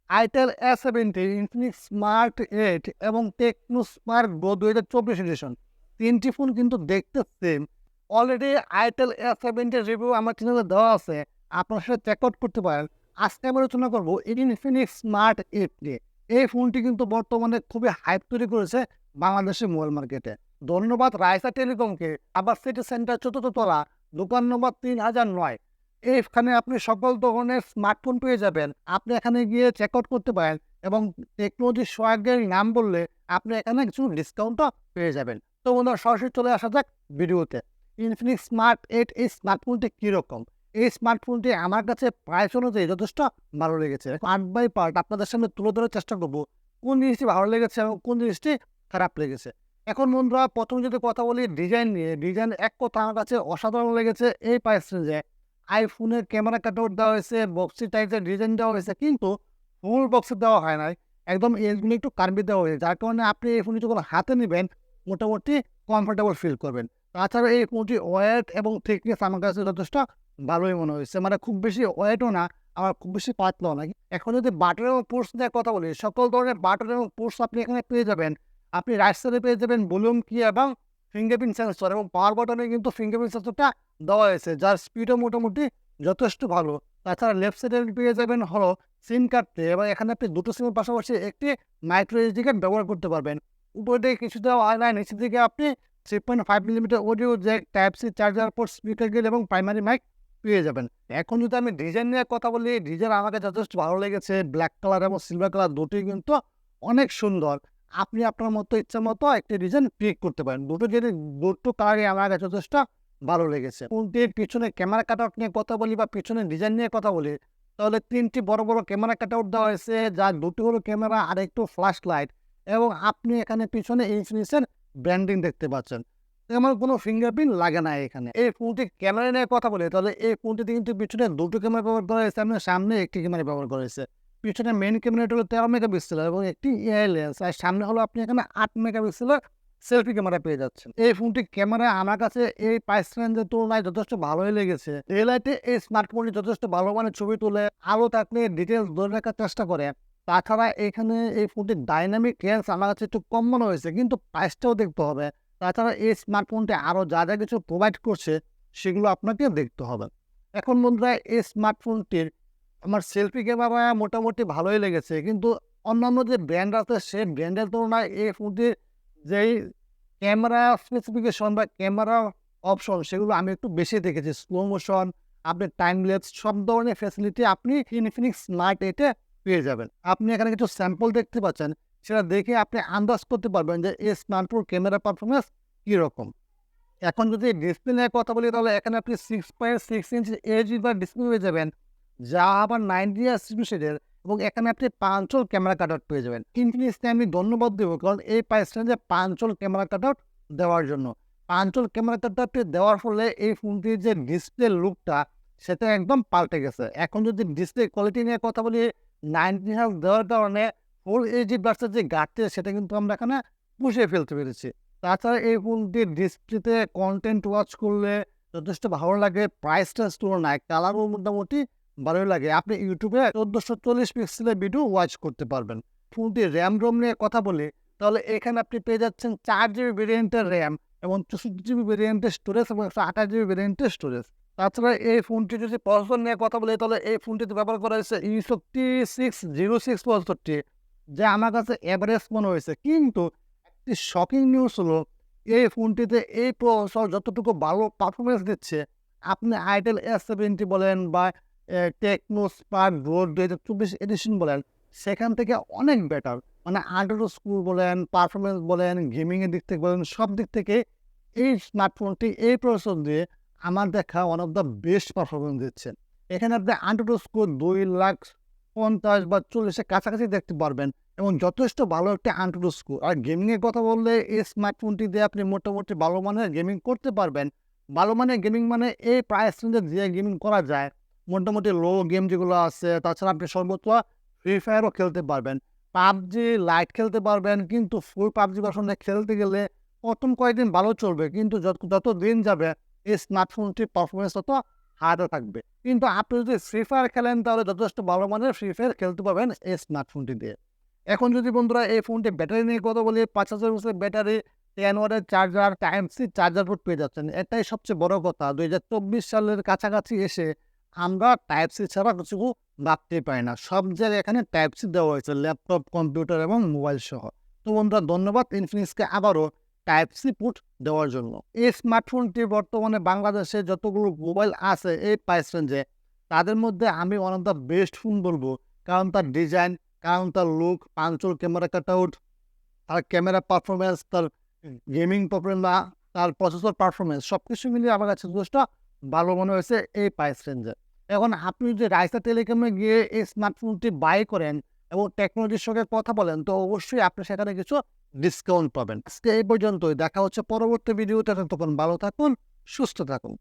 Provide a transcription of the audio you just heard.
itel A70, Infinix Smart 8 এবং Tecno Spark গো 2024 addition, তিনটি phone কিন্তু দেখতে same. Already itel A70 review আমার চ্যানেলে দেওয়া আছে, আপনারা সেটা চেক আউট করতে পারেন। আজকে আমি আলোচনা করবো ইনফিনিক্স স্মার্ট 8 নিয়ে। এই ফোনটি কিন্তু বর্তমানে খুবই হাইপ তৈরি করেছে বাংলাদেশের মোবাইল মার্কেটে। ধন্যবাদ রাইসা টেলিকমকে। আবার সিটি সেন্টার 4th তলা, দোকান নম্বর 3009। এইখানে আপনি সকল ধরনের স্মার্টফোন পেয়ে যাবেন। আপনি এখানে গিয়ে চেক আউট করতে পারেন এবং টেকনোলজি সোহাগের নাম বললে আপনি এখানে কিছু ডিসকাউন্টও পেয়ে যাবেন। তো বন্ধুরা, সরাসরি চলে আসা যাক ভিডিওতে। ইনফিনিক্স স্মার্ট 8 এই স্মার্টফোনটি কীরকম? এই স্মার্টফোনটি আমার কাছে প্রাইস অনুযায়ী যথেষ্ট ভালো লেগেছে। পার্ট বাই পার্ট আপনাদের সামনে তুলে ধরার চেষ্টা করবো কোন জিনিসটি ভালো লেগেছে এবং কোন জিনিসটি খারাপ লেগেছে। এখন বন্ধুরা, প্রথম যদি কথা বলি ডিজাইন নিয়ে, ডিজাইন এক কথা আমার কাছে অসাধারণ লেগেছে। এই প্রাইস রেঞ্জে আইফোনের ক্যামেরা কাটআউট দেওয়া হয়েছে, বক্সি টাইপের ডিজাইন দেওয়া হয়েছে, কিন্তু ফুল বক্সে দেওয়া হয় নাই। একদম এজগুলো একটু কার্ভি দেওয়া হয়েছে, যার কারণে আপনি এই ফোনটি যখন হাতে নেবেন মোটামুটি কমফোর্টেবল ফিল করবেন। তাছাড়া এই ফোনটি ওয়েট এবং থিকনেস আমার কাছে যথেষ্ট ভালোই মনে হয়েছে। মানে খুব বেশি ওয়েটও না, আবার খুব বেশি পাতলাও না। এখন যদি বাটন এবং পোর্টস নিয়ে কথা বলি, সকল ধরনের বাটন এবং পোর্টস আপনি এখানে পেয়ে যাবেন। আপনি রাইট সাইডে পেয়ে যাবেন ভলিউম কি এবং ফিঙ্গারপ্রিন্ট সেন্সর, এবং পাওয়ার বাটনে কিন্তু ফিঙ্গারপ্রিন্ট সেন্সরটা দেওয়া হয়েছে, যার স্পিডও মোটামুটি যথেষ্ট ভালো। তাছাড়া লেফট সাইডে পেয়ে যাবেন হলো সিম কার্ডটি, এবং এখানে আপনি দুটো সিমের পাশাপাশি একটি মাইক্রো এসডি কার্ড ব্যবহার করতে পারবেন। উপর দিকে কিছু দেওয়া হয় না, নিচের দিকে আপনি 3.5mm audio jack, type C charger port, speaker grille এবং প্রাইমারি মাইক পেয়ে যাবেন। এখন যদি আমি ডিজাইন নিয়ে কথা বলি, ডিজাইন আমাকে যথেষ্ট ভালো লেগেছে। ব্ল্যাক কালার এবং সিলভার কালার দুটোই কিন্তু অনেক সুন্দর। আপনি আপনার মতো ইচ্ছা মতো একটি ডিজাইন পিক করতে পারেন। দুটো কালারই আমার কাছে যথেষ্ট ভালো লেগেছে। ফোনটির পিছনে ক্যামেরা কাটআউট নিয়ে কথা বলি বা পিছনে ডিজাইন নিয়ে কথা বলি, তাহলে তিনটি বড় বড় ক্যামেরা কাটআউট দেওয়া হয়েছে, যার দুটি হলো ক্যামেরা আর একটু ফ্ল্যাশ লাইট, এবং আপনি এখানে পিছনে ইনফিনিক্সের ব্র্যান্ডিং দেখতে পাচ্ছেন। তেমন কোনো ফিঙ্গারপ্রিন্ট লাগে না এখানে। এই ফোনটি ক্যামেরা নিয়ে কথা বলি, তাহলে এই ফোনটিতে কিন্তু পিছনে দুটো ক্যামেরা ব্যবহার করা হয়েছে, আপনার সামনে একটি ক্যামেরা ব্যবহার করা হয়েছে। পিছনে মেইন ক্যামেরাটা হলো 13 মেগাপিক্সেল এবং একটি এআই লেন্স, আর সামনে হলো আপনি এখানে 8 মেগাপিক্সেলের সেলফি ক্যামেরা পেয়ে যাচ্ছেন। এই ফোনটির ক্যামেরা আমার কাছে এই প্রাইস রেঞ্জের তুলনায় যথেষ্ট ভালোই লেগেছে। এই লাইটে এই স্মার্টফোনটি যথেষ্ট ভালো মানের ছবি তুলে, আলো থাকলে ডিটেলস ধরে রাখার চেষ্টা করে। তাছাড়া এখানে এই ফোনটির ডাইনামিক রেঞ্জ আমার কাছে একটু কম মনে হয়েছে, কিন্তু প্রাইসটাও দেখতে হবে। তাছাড়া এই স্মার্টফোনটি আরও যা যা কিছু প্রোভাইড করছে সেগুলো আপনাকে দেখতে হবে। এখন বন্ধুরা, এই স্মার্টফোনটির আমার সেলফি ক্যামেরা মোটামুটি ভালোই লেগেছে, কিন্তু অন্যান্য যে ব্র্যান্ড আছে সেই ব্র্যান্ডের তুলনায় এই ফোনটির যেই ক্যামেরা স্পেসিফিকেশন বা ক্যামেরা অপশন সেগুলো আমি একটু বেশি দেখেছি। স্লো মোশন, আপনি টাইম ল্যাপস, সব ধরনের ফ্যাসিলিটি আপনি ইনফিনিক্স স্মার্ট 8 পেয়ে যাবেন। আপনি এখানে কিছু স্যাম্পল দেখতে পাচ্ছেন, সেটা দেখে আপনি আন্দাজ করতে পারবেন যে এই স্মার্টফোন ক্যামেরা পারফরমেন্স কীরকম। এখন যদি ডিসপ্লে নিয়ে কথা বলি, তাহলে এখানে আপনি 6.6 ইঞ্চ এইচডি ডিসপ্লে পেয়ে যাবেন, যা আবার 90 রিফ্রেশের, এবং এখানে আপনি 5 ক্যামেরা কাটআউট পেয়ে যাবেন। ইনফিনিক্সকে আমি ধন্যবাদ দেবো, কারণ এই প্রাইস রেঞ্জে 5 ক্যামেরা কাটআউট দেওয়ার জন্য। 5 ক্যামেরা কাটআউট দেওয়ার ফলে এই ফোনটির যে ডিসপ্লে লুকটা সেটা একদম পাল্টে গেছে। এখন যদি ডিসপ্লে কোয়ালিটি নিয়ে কথা বলি, 90 হার্জ দেওয়ার কারণে ফুল এইচডি প্লাসের যে ঘাটতি সেটা কিন্তু আমরা এখানে পুষিয়ে ফেলতে পেরেছি। তাছাড়া এই ফোনটির ডিসপ্লেতে কন্টেন্ট ওয়াচ করলে যথেষ্ট ভালো লাগে। প্রাইসটা তুলনায় কালারও মোটামুটি ভালোই লাগে। আপনি ইউটিউবে 1440 পিক্সেলের ভিডিও ওয়াচ করতে পারবেন। ফোনটির র্যাম রোম নিয়ে কথা বলি, তাহলে এখানে আপনি পেয়ে যাচ্ছেন 4GB ভেরিয়েন্টের র্যাম এবং 64GB ভেরিয়েন্টের স্টোরেজ এবং 128GB ভেরিয়েন্টের স্টোরেজ। তাছাড়া এই ফোনটি যদি প্রসেসর নিয়ে কথা বলি, তাহলে এই ফোনটিতে ব্যবহার করা হয়েছে E3606 প্রসেসরটি, যা আমার কাছে এভারেজ মনে হয়েছে। কিন্তু একটি শকিং নিউজ হলো, এই ফোনটিতে এই প্রসেসর যতটুকু ভালো পারফরমেন্স দিচ্ছে, আপনি আইটেল A70 বলেন বা টেকনো স্পার্ক গো 2024 এডিশন বলেন, সেখান থেকে অনেক বেটার। মানে আন্ডার স্কোর বলেন, পারফরমেন্স বলেন, গেমিংয়ের দিক থেকে বলেন, সব দিক থেকে এই স্মার্টফোনটি এই প্রসেসর দিয়ে আমার দেখা one of the best performance দিচ্ছে। এখানে আপনি আন্ডার স্কোর 2,50,000 বা 40-এর কাছাকাছি দেখতে পারবেন, এবং যথেষ্ট ভালো একটা আন্ডার স্কোর। আর গেমিংয়ের কথা বললে, এই স্মার্টফোনটি দিয়ে আপনি মোটামুটি ভালো মানের গেমিং করতে পারবেন। ভালো মানের গেমিং মানে এই প্রাইস রেঞ্জে যে গেমিং করা যায়, মোটামুটি লো গেম যেগুলো আছে। তাছাড়া আপনি সর্বোচ্চ ফ্রি ফায়ারও খেলতে পারবেন, পাবজি লাইট খেলতে পারবেন। কিন্তু ফুল পাবজি ভার্সনে খেলতে গেলে প্রথম কয়েকদিন ভালো চলবে, কিন্তু যত দিন যাবে এই স্মার্টফোনটির পারফরমেন্স তত হাতে থাকবে। কিন্তু আপনি যদি ফ্রি ফায়ার খেলেন তাহলে যথেষ্ট ভালো মানের ফ্রি ফায়ার খেলতে পারবেন এই স্মার্টফোনটি দিয়ে। এখন যদি বন্ধুরা এই ফোনটি ব্যাটারি নিয়ে কথা বলি, ৫০০০ ব্যাটারি, 10 ওয়াটের charger, type C charger port পেয়ে যাচ্ছেন। এটাই সবচেয়ে বড় কথা। ২০২৪ সালের কাছাকাছি এসে আমরা টাইপ সি ছাড়া কিছু ভাবতেই পারি না। সব জায়গায় এখানে টাইপ সি দেওয়া হয়েছে, ল্যাপটপ, কম্পিউটার এবং মোবাইল সহ। তো বন্ধুরা ধন্যবাদ ইনফিনিক্সকে আবারও টাইপ সি পোর্ট দেওয়ার জন্য। এই স্মার্টফোনটি বর্তমানে বাংলাদেশে যতগুলো মোবাইল আছে এই প্রাইস রেঞ্জে, তাদের মধ্যে আমি one of the best phone বলবো। কারণ তার ডিজাইন, কারণ তার লুক, পাঞ্চল ক্যামেরা কাটআউট, তার ক্যামেরা পারফরম্যান্স, তার গেমিং পারফরম্যান্স, তার প্রসেসর পারফরম্যান্স সবকিছু মিলিয়ে আমার কাছে যথেষ্ট ভালো মনে হয়েছে এই প্রাইস রেঞ্জে। এখন আপনি যদি রাইসা টেলিকমে গিয়ে এই স্মার্টফোনটি বাই করেন এবং টেকনোলজির সঙ্গে কথা বলেন, তো অবশ্যই আপনি সেখানে কিছু ডিসকাউন্ট পাবেন। আজকে এই পর্যন্তই। দেখা হচ্ছে পরবর্তী ভিডিওতে। ততক্ষণ ভালো থাকুন, সুস্থ থাকুন।